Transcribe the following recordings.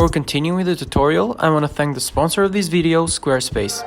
Before continuing with the tutorial, I want to thank the sponsor of this video, Squarespace.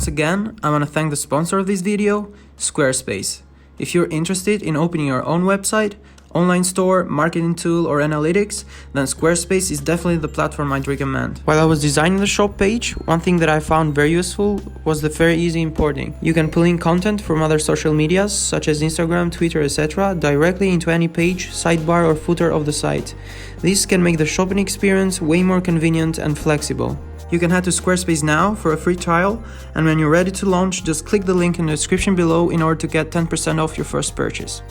Once again, I want to thank the sponsor of this video, Squarespace. If you're interested in opening your own website, online store, marketing tool, or analytics, then Squarespace is definitely the platform I'd recommend. While I was designing the shop page, one thing that I found very useful was the very easy importing. You can pull in content from other social medias, such as Instagram, Twitter, etc., directly into any page, sidebar, or footer of the site. This can make the shopping experience way more convenient and flexible. You can head to Squarespace now for a free trial, and when you're ready to launch, just click the link in the description below in order to get 10% off your first purchase.